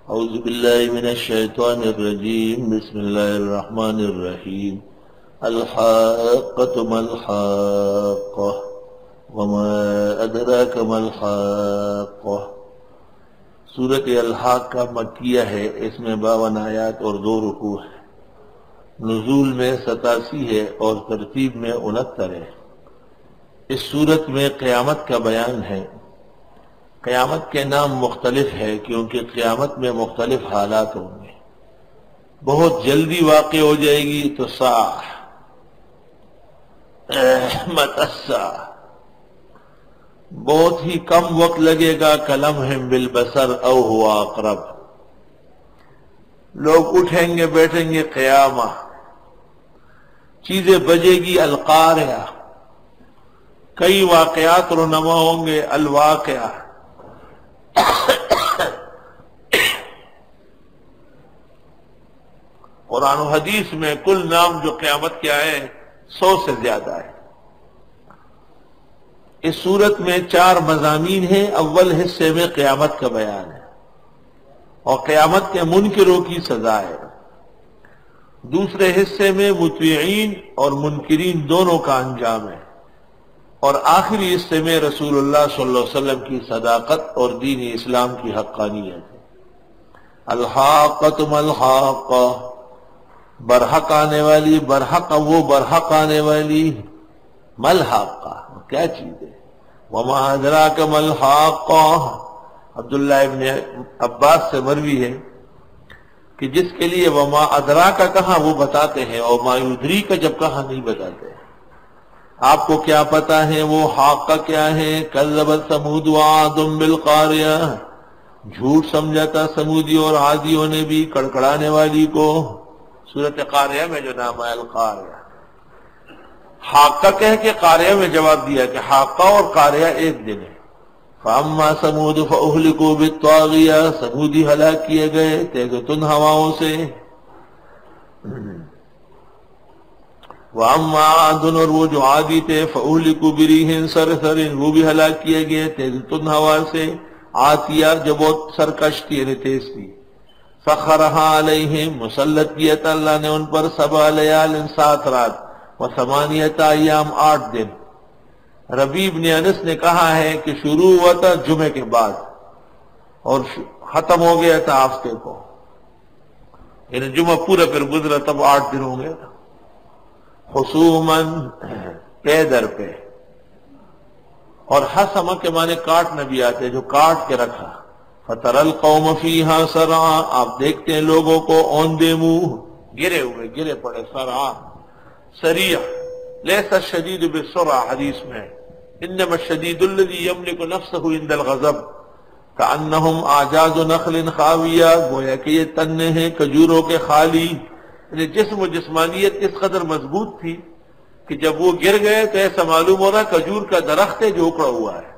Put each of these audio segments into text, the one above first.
اعوذ باللہ من الشیطان الرجیم بسم اللہ الرحمن الرحیم الحاقۃ ما الحاقۃ وما ادراک ما الحاقۃ۔ سورۃ الحاقہ مکیہ ہے، اس میں 52 آیات اور 2 رکوع ہے، نزول میں 87 ہے اور ترتیب میں 69 ہے۔ اس سورت میں قیامت کا بیان ہے۔ قیامت کے نام مختلف ہے کیونکہ قیامت میں مختلف حالات ہوں گے۔ بہت جلدی واقع ہو جائے گی تو ساعہ، مت الساعہ، بہت ہی کم وقت لگے گا، کلمح بالبصر او ہوا اقرب۔ لوگ اٹھیں گے بیٹھیں گے، قیامہ، چیزیں بجے گی، القاریہ، کئی واقعات رونما ہوں گے، الواقعہ۔ قرآن و حدیث میں کل نام جو قیامت کے آئے 100 سے زیادہ ہے۔ اس سورت میں 4 مضامین ہیں۔ اول حصے میں قیامت کا بیان ہے اور قیامت کے منکروں کی سزا ہے۔ دوسرے حصے میں مطیعین اور منکرین دونوں کا انجام ہے، اور آخری حصے میں رسول اللہ صلی اللہ علیہ وسلم کی صداقت اور دین اسلام کی حقانیت ہے۔ الحاقۃ ما الحاقہ، برحق آنے والی، برحق وہ برحق آنے والی، ما الحاقہ کیا چیز ہے، وما ادراک ما الحاقہ۔ عبداللہ ابن عباس سے مروی ہے کہ جس کے لیے وما ادراک کہا وہ بتاتے ہیں، اور ما یدریک جب کہا نہیں بتاتے۔ آپ کو کیا پتا ہے وہ حاقہ کیا ہے؟ کذبت ثمود وعاد بالقاریہ، جھوٹ سمجھا تھا سمودی اور عادیوں نے بھی کڑکڑانے والی کو۔ سورۃ قاریہ میں جو نام ہے القاریہ، حاقہ کہہ کے قاریہ میں جواب دیا کہ حاقہ اور قاریہ ایک دن ہے۔ فاما ثمود فاہلکوا بالطاغیہ، سمودی ہلاک کیے گئے تیز و تند ہواؤں سے۔ واما عاد، اور وہ جو عادی تھے، فاہلکوا بريح صرصر، وہ بھی ہلاک کیے گئے تیز و تند ہوا سے، عاتیہ جو بہت سرکش تھی یعنی تیز تھی۔ سخرها علیہم، مسلط کیا تھا اللہ نے ان پر، 7 لیال 7 رات، و8 ایام 8 دن۔ ربیع بن انس نے کہا ہے کہ شروع ہوا تھا جمعے کے بعد اور ختم ہو گیا تھا ہفتے کو، یعنی جمعہ پورا پھر گزرا تب 8 دن ہو گیا تھا۔ خصوماً، پے در پہ، اور حسم کے معنی کاٹنا بھی آتے، جو کاٹ کے رکھا۔ فَتَرَى الْقَوْمَ فِيهَا سَرْعًا، آپ دیکھتے ہیں لوگوں کو اوندے منہ، گرے ہوئے، گرے پڑے، سرعا، سریع۔ لیس الشدید بالسرعہ حدیث میں، انما الشدید الذی یملک نفسہ عند الغضب، کأنہم اعجاز نخل خاویہ، گویا کہ یہ تنے ہیں کھجوروں کے خالی۔ یعنی جسم و جسمانیت اس قدر مضبوط تھی کہ جب وہ گر گئے تو ایسا معلوم ہو رہا کھجور کا درخت ہے جو اکڑا ہوا ہے۔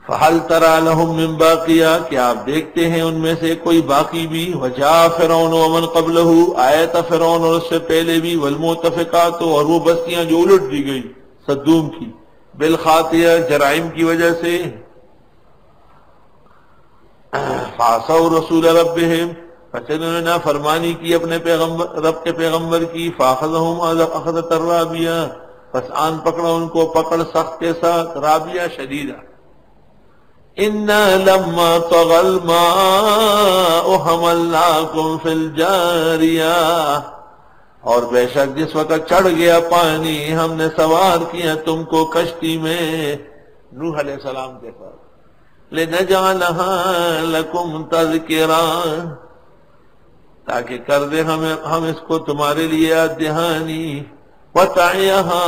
فَهَلْ تَرَى لَهُم مِّن بَاقِيَةٍ، کیا آپ دیکھتے ہیں ان میں سے کوئی باقی بھی؟ وَجَاءَ فِرْعَوْنُ وَمَنْ قَبْلَهُ، آیا تھا فرعون اور اس سے پہلے بھی، وَالْمُؤْتَفِقَاتُ، اور وہ بستیاں جو الٹ دی گئی صدوم کی، بالخاطئہ، جرائم کی وجہ سے۔ فَعَصَوْا رَسُولَ رَبِّهِمْ، پس انہوں نے نافرمانی کی اپنے پیغمبر، رب کے پیغمبر کی۔ فَأَخَذَهُمْ أَخْذَةً رَّابِيَةً، پس آن پکڑا ان کو پکڑ سخت کے ساتھ، رابیہ شدیدہ۔ اِنَّا لَمَّا طَغَى الْمَاءُ حَمَلْنَاكُمْ فِي الْجَارِيَةِ، اور بے شک جس وقت چڑھ گیا پانی ہم نے سوار کیا تم کو کشتی میں، نوح علیہ السلام کے پاس۔ لِنَجْعَلَهَا لَكُمْ تَذْكِرًا، تاکہ کر دے ہم اس کو تمہارے لیے یاد دہانی۔ وَتَعِيَهَا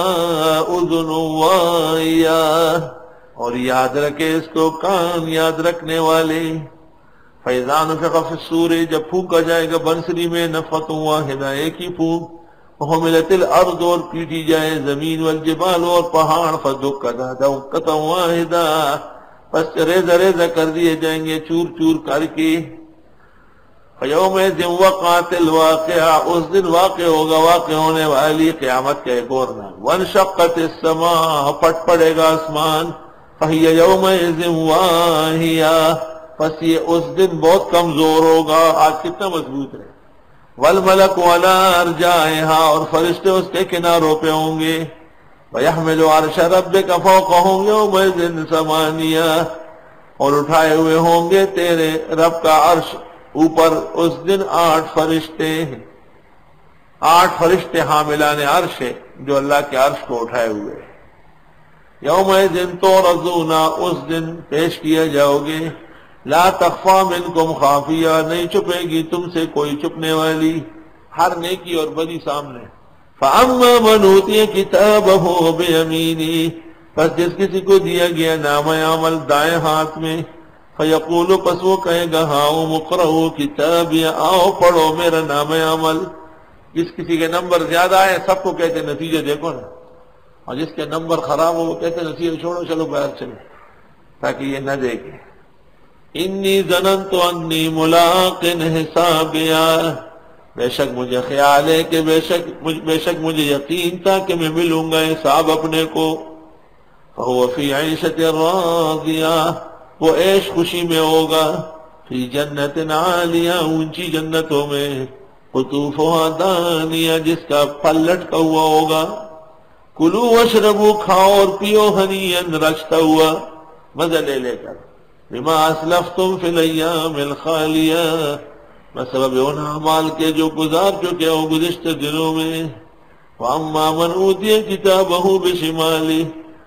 أُذُنٌ وَاعِيَةٌ، اور یاد رکھے اس کو کان یاد رکھنے والے۔ فَإِذَا نُفِخَ فِي الصُّورِ، جب پھونکا جائے گا بنسری میں، نفخۃ واحدہ، ایک ہی پھونک۔ وَحُمِلَتِ الْأَرْضُ، اور پیٹی جائے زمین، وَالْجِبَالُ، اور پہاڑ، فَدُكَّتْ دَكَّةً وَاحِدَةً، پس ریزہ ریزہ کر دیے جائیں گے، چور چور کر کے۔ فَيَوْمَئِذٍ وَقَعَتِ الْوَاقِعَةُ، اس دن واقع ہوگا واقع ہونے والی، قیامت کا ایک اور نام۔ وَانشَقَّتِ السَّمَاءُ، پھٹ پڑے گا آسمان۔ فَهِيَ يَوْمَئِذٍ وَاهِيَةٌ، پس یہ اس دن بہت کمزور ہوگا. آج کتنا مضبوط ہے. والملک علی ارجائها، اور فرشتے اس کے کناروں پہ ہوں گے. ویحمل عرش ربک فوقهم یومئذ ثمانیہ، اور اٹھائے ہوئے ہوں گے تیرے رب کا عرش اوپر اس دن 8 فرشتے. 8 فرشتے حاملان عرش ہے جو اللہ کے عرش کو اٹھائے ہوئے. یومئذ تعرضون، اس دن پیش کیا جاؤ گے. لا تخفی منکم خافیہ، نہیں چھپے گی تم سے کوئی چھپنے والی، ہر نیکی اور بدی سامنے. فاما من اوتی کتابہ بیمینہ، پس جس کسی کو دیا گیا نامہ عمل دائیں ہاتھ میں. فیقول، پس وہ کہے گا ہاؤم اقرؤوا کتابی، آؤ پڑھو میرا نامہ عمل. جس کسی کے نمبر زیادہ آئے سب کو کہتے نتیجے دیکھو نا، اور جس کے نمبر خراب ہو وہ کہتے نتیجے چھوڑو، چلو باہر چلو، تاکہ یہ نہ دیکھے. انی ظننت انی ملاق حسابیا، بے شک مجھے خیال ہے کہ بے شک مجھے یقین تھا کہ میں ملوں گا حساب اپنے کو. فہو فی عیشۃ راضیہ، وہ عیش خوشی میں ہوگا. فی جنت عالیہ، اونچی جنتوں میں. قطوفہا دانیہ، جس کا پھل لٹکا ہوا ہوگا. کلوا واشربوا، کھاؤ اور پیو، ہنیئا، رچتا ہوا، مزہ لے لے کر. بما اسلفتم فی الایام الخالیہ، بسبب ان اعمال کے جو گزار چکے ہو گزشتہ دنوں میں. واما من اوتی کتابہ بشمالہ،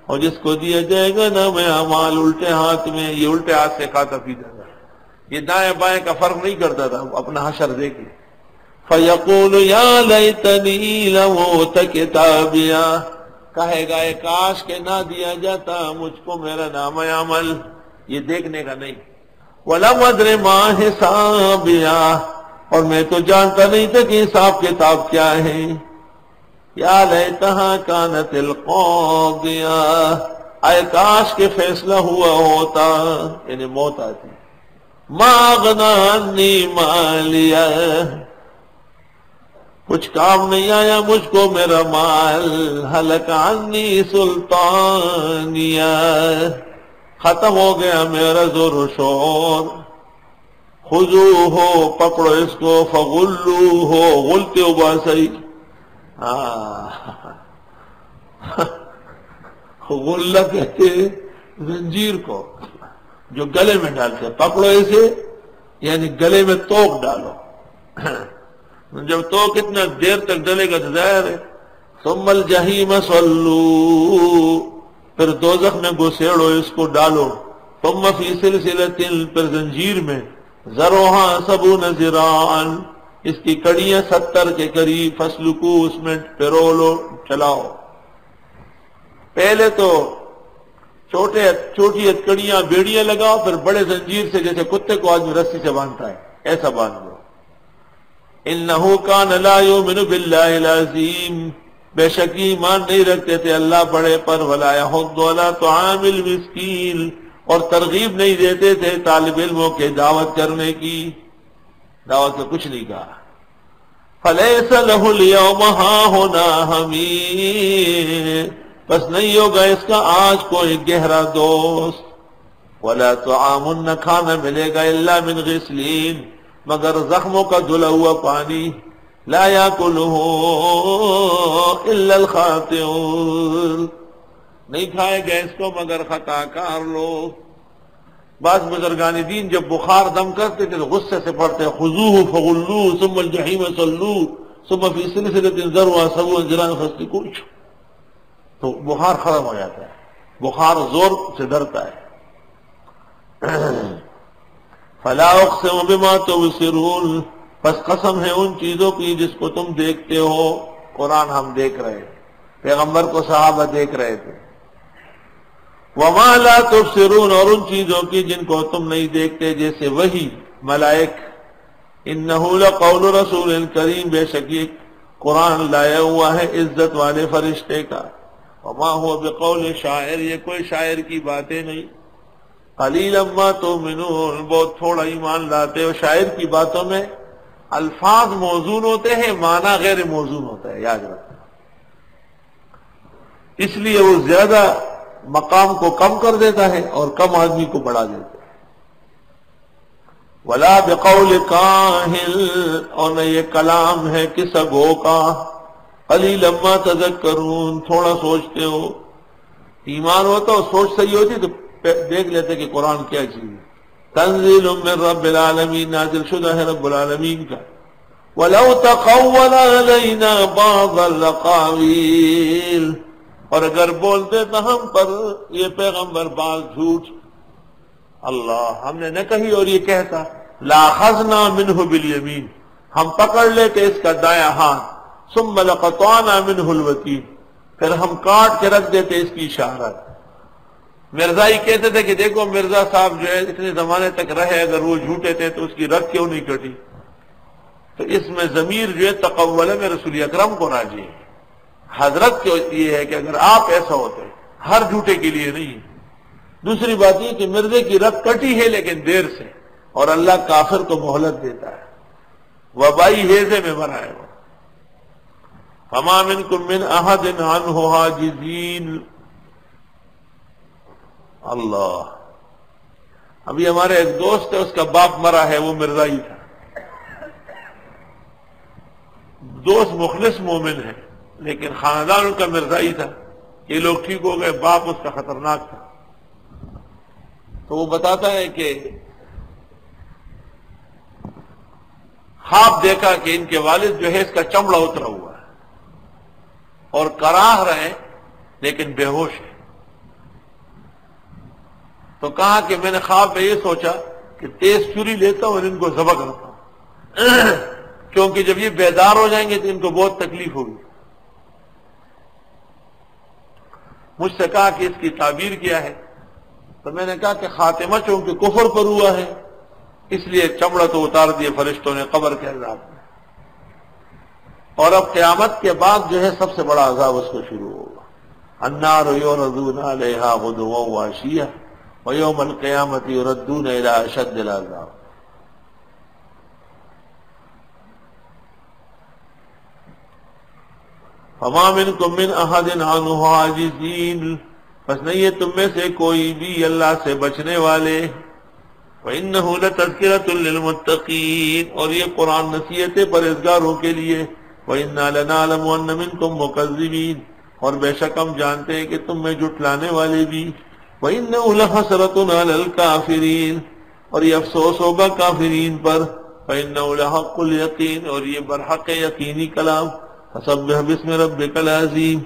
اور جس کو دیا جائے گا نام اعمال الٹے ہاتھ میں. یہ الٹے ہاتھ سے کھاتا پیتا تھا، یہ دائیں بائیں کا فرق نہیں کرتا تھا، اپنا حشر دیکھے. فیقول یا لیتنی لم اوت کتابیا، کہے گا اے کاش کہ نہ دیا جاتا مجھ کو میرا نام عمل، یہ دیکھنے کا نہیں. وَلَمْ أَدْرِ مَا حِسَابِيَا، اور میں تو جانتا نہیں تھا کہ حساب کتاب کیا ہے. یا لیتہا کانت القاضیہ، اے کاش کہ فیصلہ ہوا ہوتا، یعنی موت آتی. ما اغنی عنی مالیہ، کچھ کام نہیں آیا مجھ کو میرا مال. ہلک عنی سلطانیہ، ختم ہو گیا میرا زور و شور. خذوہ، پکڑو اس کو. فغلوہ، غلتے اباسی. غلہ کہتے زنجیر کو جو گلے میں ڈالتے، پکڑو اسے یعنی گلے میں توق ڈالو. جب توق اتنا دیر تک ڈلے گا تو ظاہر ہے. ثم الجحیم صلو، پھر دوزخ میں گھسیڑو اس کو، ڈالو. ثم فی سلسلۃ، پھر زنجیر میں. ذرعہا 70 ذراعا، اس کی کڑیاں 70 کے قریب. فسلکو، اس میں پرولو، چلاؤ. پہلے تو چھوٹی کڑیاں بیڑیاں لگاؤ، پھر بڑے زنجیر سے جیسے کتے کو آدمی رسی سے باندھتا ہے ایسا باندھ دو. انہ کان لا یؤمن باللہ العظیم، بے شک ایمان نہیں رکھتے تھے اللہ بڑے پر. ولا یحض علی طعام المسکین، اور ترغیب نہیں دیتے تھے طالب علموں کے دعوت کرنے کی. دعوت میں کچھ نہیں کہا. فلیس لہ اليوم ہاہنا حمیم، بس نہیں ہوگا اس کا آج کوئی گہرا دوست. ولا طعام، نہ کھانا ملے گا الا من غسلین، مگر زخموں کا دھلا ہوا پانی. لا یاکلہ الا الخاطئون، نہیں کھائے گا اس کو مگر خطا کار لوگ. بعض بزرگان دین جب بخار دم کرتے تھے تو غصے سے پڑھتے خذوہ فغلوہ ثم الجحیم صلوہ ثم فی سلسلۃ ذرعہا 70 ذراعا فاسلکوہ، تو بخار ختم ہو جاتا ہے. بخار زور سے ڈرتا ہے. فلا اقسم بما تبصرون، پس قسم ہے ان چیزوں کی جس کو تم دیکھتے ہو. قرآن ہم دیکھ رہے ہیں، پیغمبر کو صحابہ دیکھ رہے تھے. وما لا تبصرون، اور ان چیزوں کی جن کو تم نہیں دیکھتے جیسے وحی، ملائک. انہ لقول رسول کریم، بے شک یہ قرآن لایا ہوا ہے عزت والے فرشتے کا. وما هو بقول شاعر، یہ کوئی شاعر کی باتیں نہیں. قلیلا ما تؤمنون، بہت تھوڑا ایمان لاتے ہو. شاعر کی باتوں میں الفاظ موزون ہوتے ہیں، معنی غیر موزون ہوتا ہے، یاد رکھنا. اس لیے وہ زیادہ مقام کو کم کر دیتا ہے اور کم آدمی کو بڑھا دیتا ہے. ولا بقول کاہن، اور نہ یہ کلام ہے کسی گو کا، قلیلا ما تذکرون، تھوڑا سوچتے ہو۔ ایمان ہوتا اور سوچ صحیح ہوتی تو دیکھ لیتے کہ قرآن کیا چیز ہے۔ تنزیل من رب العالمین، نازل شدہ ہے رب العالمین کا۔ وَلَوْ تَقَوَّلَ عَلَيْنَا بَعْضَ الْأَقَاوِيلِ، اور اگر بولتے تو ہم پر یہ پیغمبر بعض جھوٹ، اللہ ہم نے نہ کہی اور یہ کہتا، لَأَخَذْنَا مِنْهُ بِالْيَمِينِ، ہم پکڑ لیتے اس کا دایاں ہاتھ، ثُمَّ لَقَطَعْنَا مِنْهُ الْوَتِينَ، پھر ہم کاٹ کے رکھ دیتے اس کی اشارت۔ مرزائی کہتے تھے کہ دیکھو مرزا صاحب جو ہے اتنے زمانے تک رہے، اگر وہ جھوٹے تھے تو اس کی رگ کیوں نہیں کٹی؟ تو اس میں ضمیر جو ہے تقولہ میں رسول اکرم کو راجی ہے، حضرت کو یہ ہے کہ اگر آپ ایسا ہوتے، ہر جھوٹے کے لیے نہیں۔ دوسری بات یہ کہ مرزے کی رگ کٹی ہے لیکن دیر سے، اور اللہ کافر کو مہلت دیتا ہے، وبائی ہیزے میں مرا ہے وہ۔ فما منکم من احد عنہ حاجزین، اللہ۔ ابھی ہمارے ایک دوست ہے، اس کا باپ مرا ہے، وہ مرزائی تھا، دوست مخلص مومن ہے لیکن خاندان ان کا مرزائی تھا۔ یہ لوگ ٹھیک ہو گئے، باپ اس کا خطرناک تھا۔ تو وہ بتاتا ہے کہ خواب دیکھا کہ ان کے والد جو ہے اس کا چمڑا اترا ہوا ہے اور کراہ رہے لیکن بے ہوش ہے۔ تو کہا کہ میں نے خواب میں یہ سوچا کہ تیز چھری لیتا ہوں اور ان کو ذبح کرتا ہوں، کیونکہ جب یہ بیدار ہو جائیں گے تو ان کو بہت تکلیف ہوگی۔ مجھ سے کہا کہ اس کی تعبیر کیا ہے؟ تو میں نے کہا کہ خاتمہ چونکہ کفر پر ہوا ہے اس لیے چمڑا تو اتار دیے فرشتوں نے قبر کے عذاب میں، اور اب قیامت کے بعد جو ہے سب سے بڑا عذاب اس کو شروع ہوگا۔ النار یعرضون علیہا غدوا وعشیا ویوم القیامۃ یردون الی اشد العذاب۔ فما منکم من احد عنہ حاجزین، بس نہیں ہے تم میں سے کوئی بھی اللہ سے بچنے والے۔ وَإِنَّهُ لَتَذْكِرَةٌ لِّلْمُتَّقِينَ، اور یہ قرآن نصیحت پرہیزگاروں کے لیے۔ وَإِنَّا لَنَعْلَمُ أَنَّ مِنكُم مُّكَذِّبِينَ، اور بے شک ہم جانتے ہیں کہ تم میں جھٹلانے والے بھی۔ وَإِنَّهُ لَحَسْرَةٌ عَلَى الْكَافِرِينَ، اور یہ افسوس ہوگا کافرین پر۔ وَإِنَّهُ لَحَقُّ الْيَقِينِ، اور یہ برحق یقینی کلام۔ فَسَبِّحْ بِاسْمِ رَبِّكَ الْعَظِيمِ،